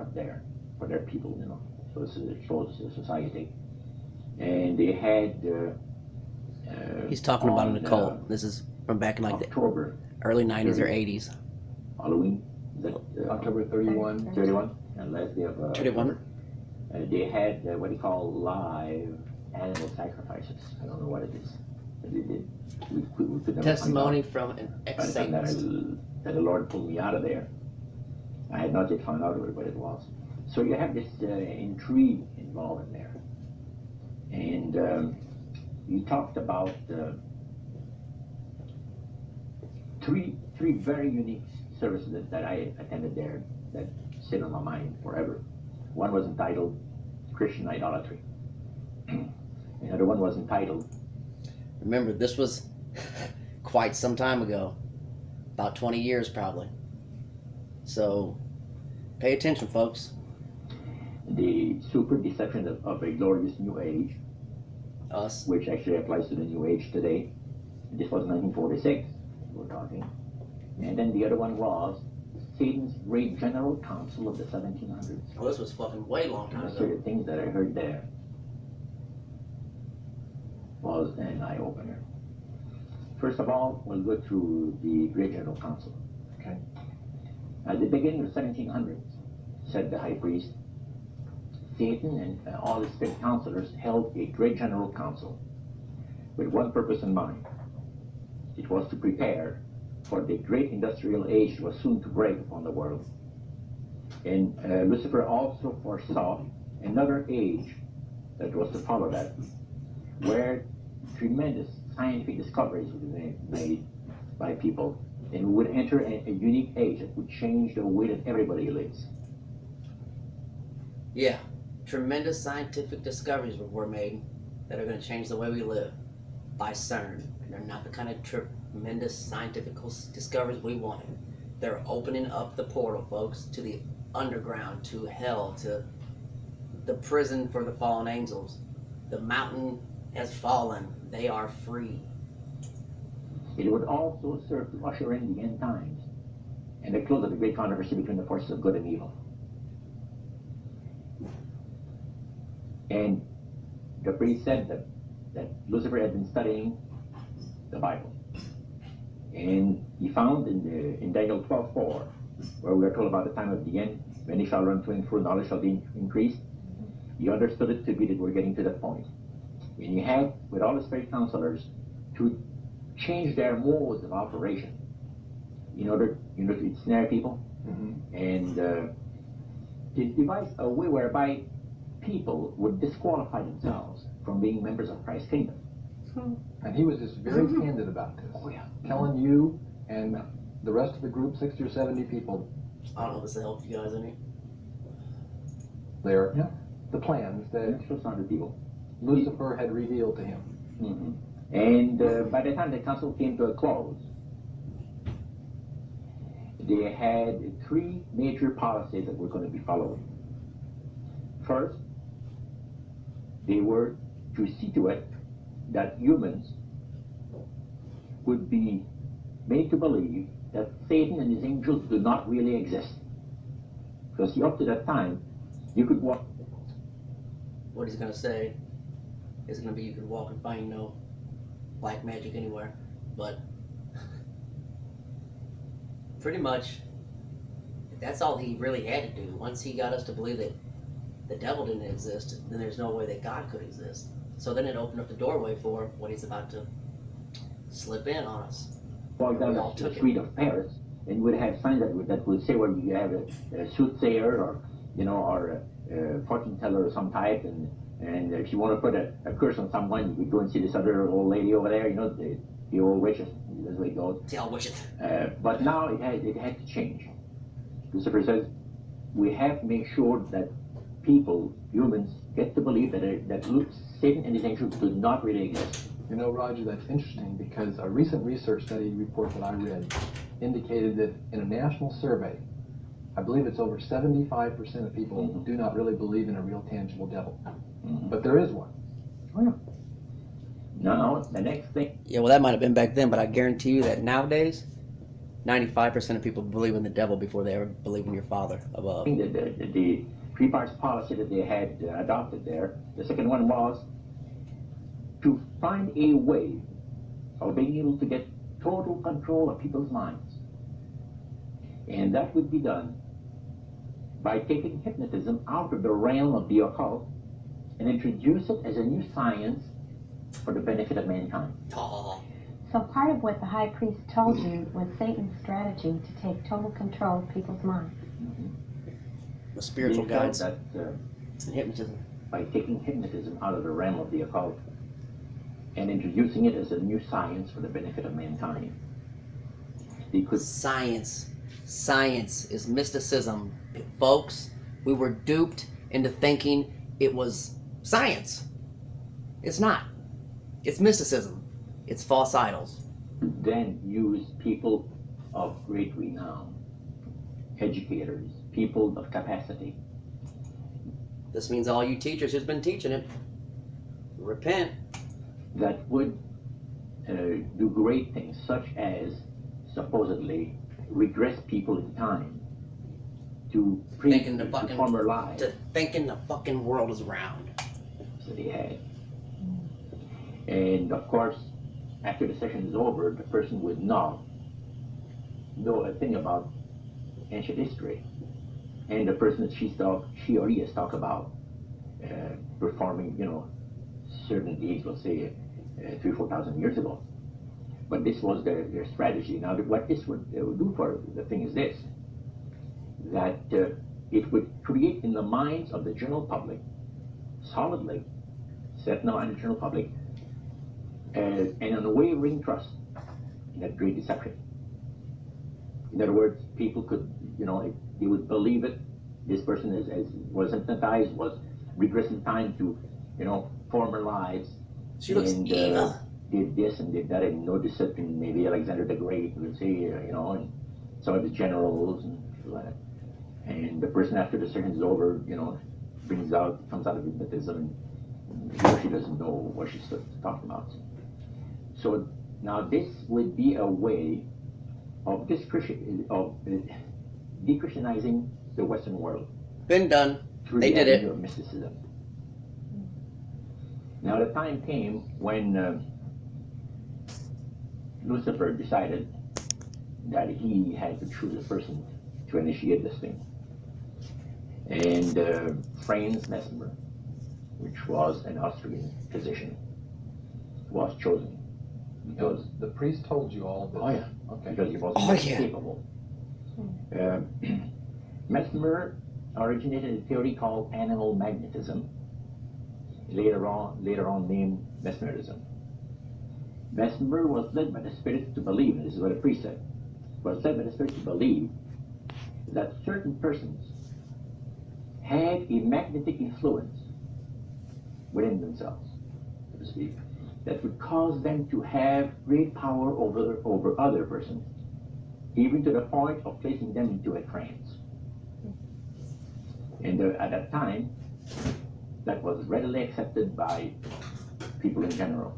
up there for their people, you know. So it shows the society. And they had... He's talking about an occult. This is from back in like October, the early 90s or 80s. Halloween. October 31. 31, and last day of 31. They had what they call live animal sacrifices. I don't know what it is. But they did. We could never Testimony find out. from an By the time ex-Satanist. that the Lord pulled me out of there, I had not yet found out what it was. So you have this intrigue involved in there. And you talked about three very unique services that I attended there that sit on my mind forever. One was entitled Christian Idolatry. Another one was entitled... Remember, this was quite some time ago. About 20 years, probably. So, pay attention, folks. The Super Deception of a Glorious New Age. Us. Which actually applies to the New Age today. This was 1946, we're talking. And then the other one was Satan's Great General Council of the 1700s. Oh, this was fucking way long time So ago. the things that I heard there was an eye-opener. First of all, we'll go through the Great General Council. Okay. At the beginning of the 1700s, said the High Priest, Satan and all his spirit counselors held a Great General Council with one purpose in mind. It was to prepare for the great industrial age that was soon to break upon the world. And Lucifer also foresaw another age that was to follow that, where tremendous scientific discoveries would be made by people, and we would enter a unique age that would change the way that everybody lives. Yeah. Tremendous scientific discoveries were made that are going to change the way we live by CERN. And they're not the kind of tremendous scientific discoveries we wanted. They're opening up the portal, folks, to the underground, to hell, to the prison for the fallen angels. The mountain has fallen. They are free. It would also serve to usher in the end times and the close of the great controversy between the forces of good and evil. And the priest said that Lucifer had been studying the Bible. And he found in Daniel 12:4, where we are told about the time of the end, when he shall run to and fro, knowledge shall be increased. He understood it to be that we're getting to that point. And he had, with all his spirit counselors, to change their modes of operation in order to ensnare people. Mm-hmm. And to devise a way whereby people would disqualify themselves from being members of Christ's kingdom. And he was just very candid about this. Oh, yeah. Telling you and the rest of the group, 60 or 70 people, I don't know if this will help you guys any. there, the plans that So sounded people. Lucifer had revealed to him. Mm-hmm. And by the time the council came to a close, they had three major policies that were going to be followed. First, they were to see to it that humans would be made to believe that Satan and his angels do not really exist. Because see, up to that time, you could walk. What he's going to say is going to be you can walk and find no black magic anywhere. But pretty much, that's all he really had to do. Once he got us to believe that the devil didn't exist, then there's no way that God could exist. So then it opened up the doorway for what he's about to slip in on us. Walk down the street of Paris, and would have signs that would say, well, you have a soothsayer or a fortune teller of some type, and if you want to put a curse on someone, you could go and see this other old lady over there, the old witches. That's the way it goes. The old witches. But now it had to change. Lucifer says we have to make sure that people, humans, get to believe that Satan and his angels do not really exist. You know, Roger, that's interesting because a recent research study report that I read indicated that in a national survey, I believe it's over 75% of people do not really believe in a real tangible devil. But there is one. Oh, yeah. Now, the next thing. Yeah, well, that might have been back then, but I guarantee you that nowadays, 95% of people believe in the devil before they ever believe in your Father above. The three parts policy that they had adopted there. The second one was to find a way of being able to get total control of people's minds. And that would be done by taking hypnotism out of the realm of the occult and introduce it as a new science for the benefit of mankind. Oh. So part of what the high priest told you was Satan's strategy to take total control of people's minds. The spiritual They felt guides that and hypnotism. by taking hypnotism out of the realm of the occult and introducing it as a new science for the benefit of mankind, they could. Science. Science is mysticism. Folks, we were duped into thinking it was science. It's not. It's mysticism. It's false idols. Then use people of great renown, educators, people of capacity. This means all you teachers who's been teaching it, repent. That would do great things, such as supposedly regress people in time to Thinking the to fucking former lives to thinking the fucking world is round. that he had. And of course, after the session is over, the person would not know a thing about ancient history. And the person that she or he has talked about performing, certain deeds, let's say 3,000 or 4,000 years ago. But this was their strategy. Now, what this would do for the thing is this, that it would create in the minds of the general public, solidly set in the mind of the general public, an unwavering trust in that great deception. In other words, people could, they would believe it. This person was hypnotized, was regressing time to, former lives. She looks evil. Did this and did that and noticed it, and maybe Alexander the Great would say, and some of the generals and like that. And the person after the session is over, comes out of hypnotism, and he or she doesn't know what she's talking about. So now this would be a way of de-Christianizing the Western world. Been done. Through They the did it. avenue of mysticism. Now the time came when Lucifer decided that he had to choose a person to initiate this thing. And Franz Mesmer, which was an Austrian physician, was chosen. Because The priest told you all of this? Oh yeah, Okay. because he was capable. Mesmer originated a theory called animal magnetism, later on named mesmerism. Mesmer was led by the Spirit to believe, and this is what a priest said, was led by the Spirit to believe that certain persons had a magnetic influence within themselves, so to speak, that would cause them to have great power over other persons, even to the point of placing them into a trance. And at that time, that was readily accepted by people in general,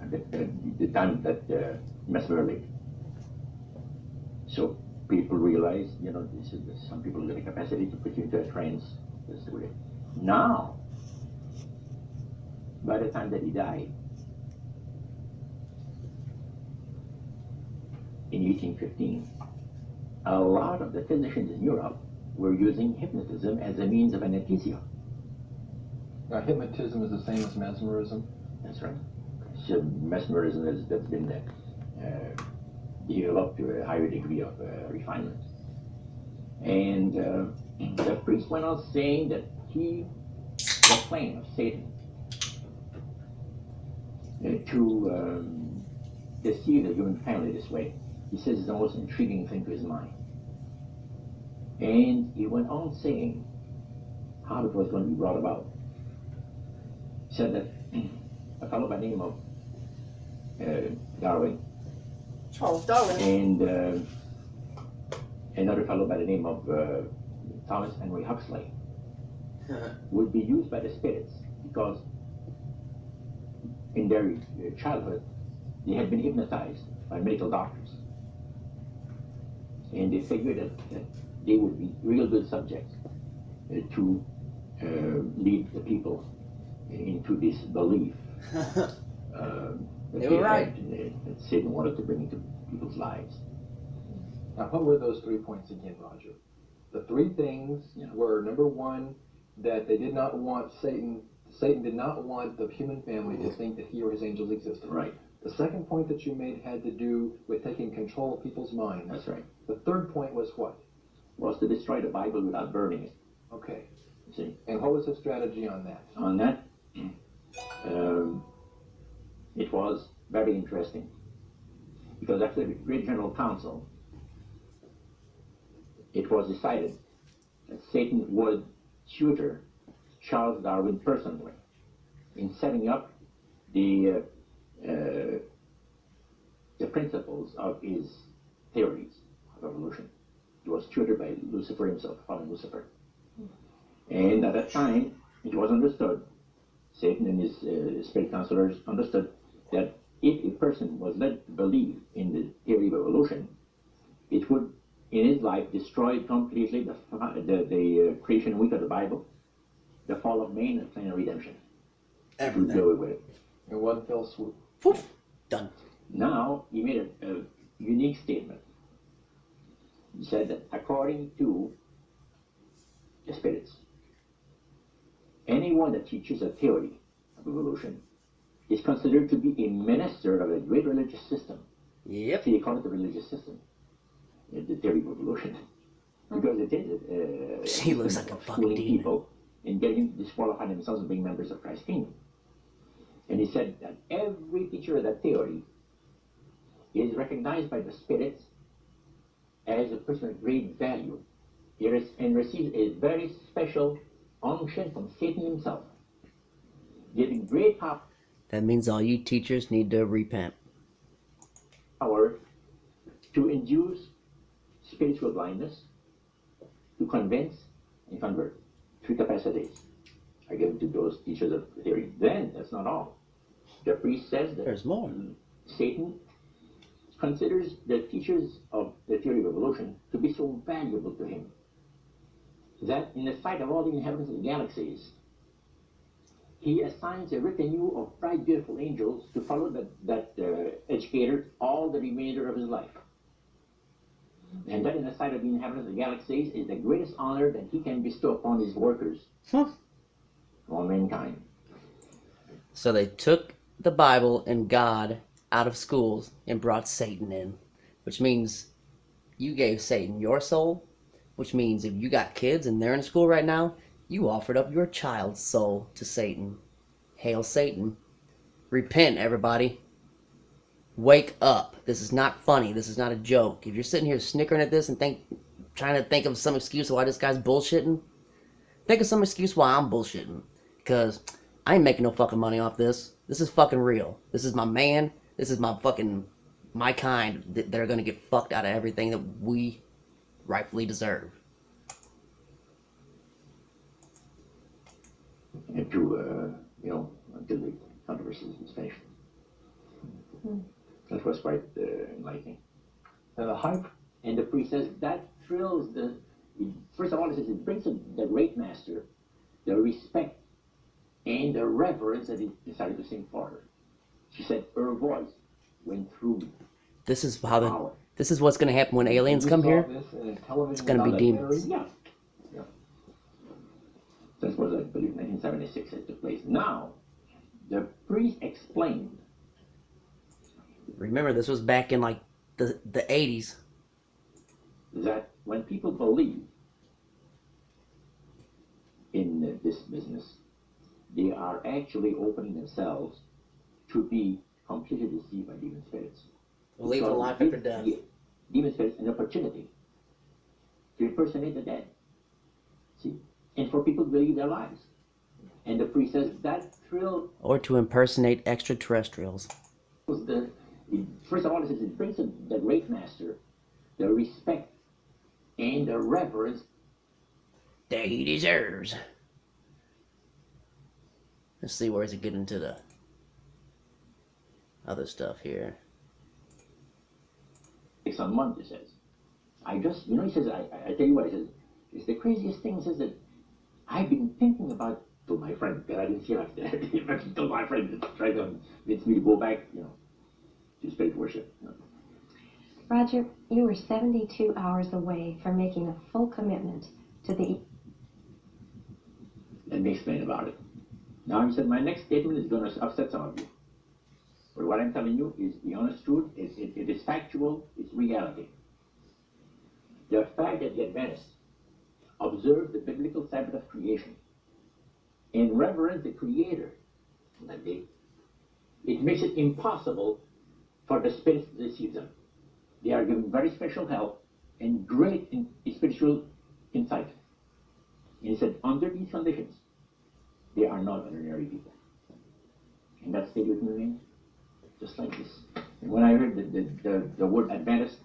at the time that Mesmer lived. So people realized, some people have the capacity to put you into a trance. That's the way. Now, by the time that he died, in 1815, a lot of the physicians in Europe were using hypnotism as a means of anesthesia. Now, hypnotism is the same as mesmerism? That's right. So mesmerism that's been developed to a higher degree of refinement. And the priest went on saying that the claim of Satan to deceive the human family this way, he says, is the most intriguing thing to his mind. And he went on saying how it was going to be brought about. He said that a fellow by the name of Darwin, Charles Darwin. and another fellow by the name of Thomas Henry Huxley would be used by the spirits because in their childhood they had been hypnotized by medical doctors. And they figured that they would be real good subjects to lead the people into this belief that They were right. that Satan wanted to bring into people's lives. Now, what were those 3 points again, Roger? The 3 things were, number 1, that they did not want Satan did not want the human family to think that he or his angels existed. Right. The second point that you made had to do with taking control of people's minds. That's right. The third point was what? Was to destroy the Bible without burning it. Okay. See? And what was his strategy on that? On that, it was very interesting. Because after the Great General Council, it was decided that Satan would tutor Charles Darwin personally in setting up the principles of his theories of evolution. He was tutored by Lucifer himself, fallen Lucifer. And at that time, it was understood, Satan and his spirit counselors understood, that if a person was led to believe in the theory of evolution, it would, in his life, destroy completely the creation week of the Bible, the fall of man, and plan of redemption. Everything. To go with it. In one fell swoop. Poof, done. Now, he made a unique statement. He said that according to the spirits, anyone that teaches a theory of evolution is considered to be a minister of a great religious system. Yep. See, they call it the religious system, the theory of evolution, because it is She looks like a fucking schooling demon. people and getting them to disqualify themselves and being members of Christ's kingdom. And he said that every teacher of that theory is recognized by the spirits as a person of great value. And receives a very special unction from Satan himself, giving great That means all you teachers need to repent. power to induce spiritual blindness, to convince and convert. 3 capacities are given to those teachers of the theory. Then, that's not all. The priest says that There's more. Satan considers the teachers of the theory of evolution to be so valuable to him that in the sight of all the inhabitants of the galaxies, he assigns a retinue of bright, beautiful angels to follow that educator all the remainder of his life. And that in the sight of the inhabitants of the galaxies is the greatest honor that he can bestow upon his workers, all mankind. So they took the Bible and God out of schools and brought Satan in, which means you gave Satan your soul, which means if you got kids and they're in school right now, you offered up your child's soul to Satan. Hail Satan. Repent, everybody. Wake up. This is not funny. This is not a joke. If you're sitting here snickering at this and trying to think of some excuse why this guy's bullshitting, think of some excuse why I'm bullshitting. Because I ain't making no fucking money off this. This is fucking real. This is my man. This is my kind that are gonna get fucked out of everything that we rightfully deserve. And to, until the controversy was finished. That was quite enlightening. And the priest says that thrills first of all, it says it brings the great master the respect and the reverence that he decided to sing for her. She said her voice went through me. This is this is what's gonna happen when aliens come here. It's gonna be demons. Yeah. That was, I believe, 1976 it took place. Now, the priest explained. Remember, this was back in like the 80s. That when people believe in this business, they are actually opening themselves to be completely deceived by demon spirits. Believe in life after death. Demon spirits an opportunity to impersonate the dead. See? And for people to believe their lives. And the priest says that thrill. Or to impersonate extraterrestrials. First of all, it brings the great master the respect and the reverence that he deserves. Let's see, where does it get into the other stuff here? Takes a month, it says. I just, you know, he says, I tell you what, he says, it's the craziest thing, he says, that I've been thinking about, to my friend, that I didn't see after that, to my friend, that tried to convince me to go back, you know, to spirit worship. You know. Roger, you were 72 hours away from making a full commitment to the... Let me explain about it. Now, he said, my next statement is going to upset some of you. But what I'm telling you is the honest truth. It is factual. It's reality. The fact that the Adventists observe the biblical Sabbath of creation and reverence the Creator that day, it makes it impossible for the spirits to deceive them. They are given very special help and great spiritual insight. And he said, under these conditions, they are not ordinary people. And that stayed with me, just like this. And when I heard the word Adventist,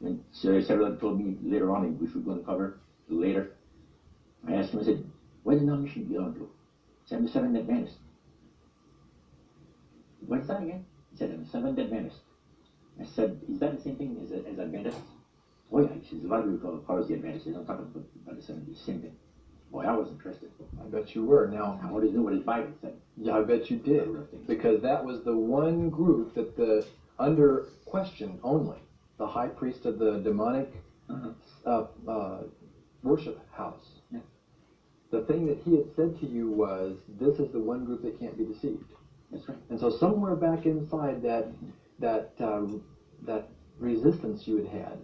and several told me later on, which we're going to cover later, I asked him, I said, what denomination do you belong to? He said, I'm a Seventh Adventist. What's that again? He said, I'm a Seventh Adventist. I said, is that the same thing as Adventist? Oh yeah, he says, a lot of people call us the Adventists. They don't talk about the Seventh, the same thing. Boy, I was interested. I bet you were. Now, I wanted to know what his Bible said. yeah, I bet you did. Because that was the one group that under question only, the high priest of the demonic worship house. Yeah. The thing that he had said to you was, this is the one group that can't be deceived. That's right. And so somewhere back inside that resistance you had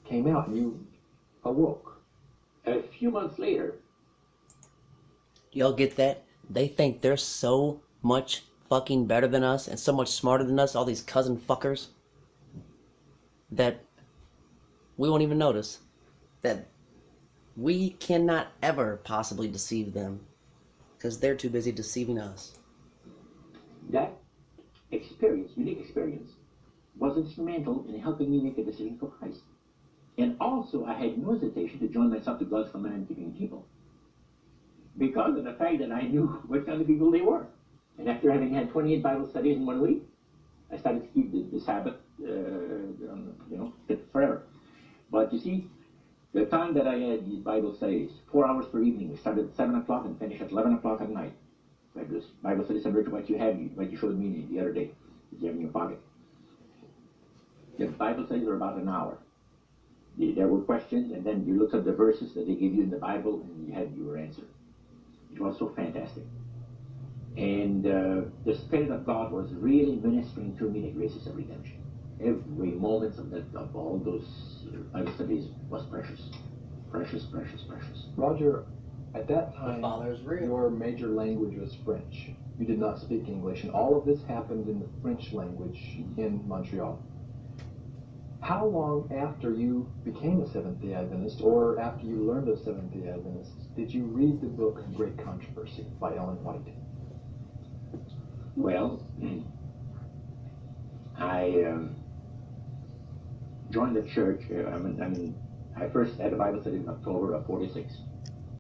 came out, and you awoke. A few months later, Y'all get that? They think they're so much fucking better than us and so much smarter than us, all these cousin fuckers, that we won't even notice that we cannot ever possibly deceive them because they're too busy deceiving us. that experience, unique experience, was instrumental in helping me make a decision for Christ. And also, I had no hesitation to join myself to God's command-keeping people, because of the fact that I knew what kind of people they were. And after having had 28 Bible studies in 1 week, I started to keep the Sabbath, forever. But you see, the time that I had these Bible studies, 4 hours per evening, we started at 7 o'clock and finished at 11 o'clock at night. I had this Bible study similar to what you showed me the other day, that you have in your pocket. The Bible studies are about an hour. There were questions, and then you looked at the verses that they gave you in the Bible, and you had your answer. It was so fantastic. And the Spirit of God was really ministering to me the graces of redemption. Every moment of all those Bible studies was precious. Precious, precious, precious. Roger, at that time, Father is real. your major language was French. You did not speak English, and all of this happened in the French language in Montreal. How long after you became a Seventh-day Adventist, or after you learned of Seventh-day Adventists, did you read the book Great Controversy by Ellen White? Well, I joined the church. I first had a Bible study in October of '46.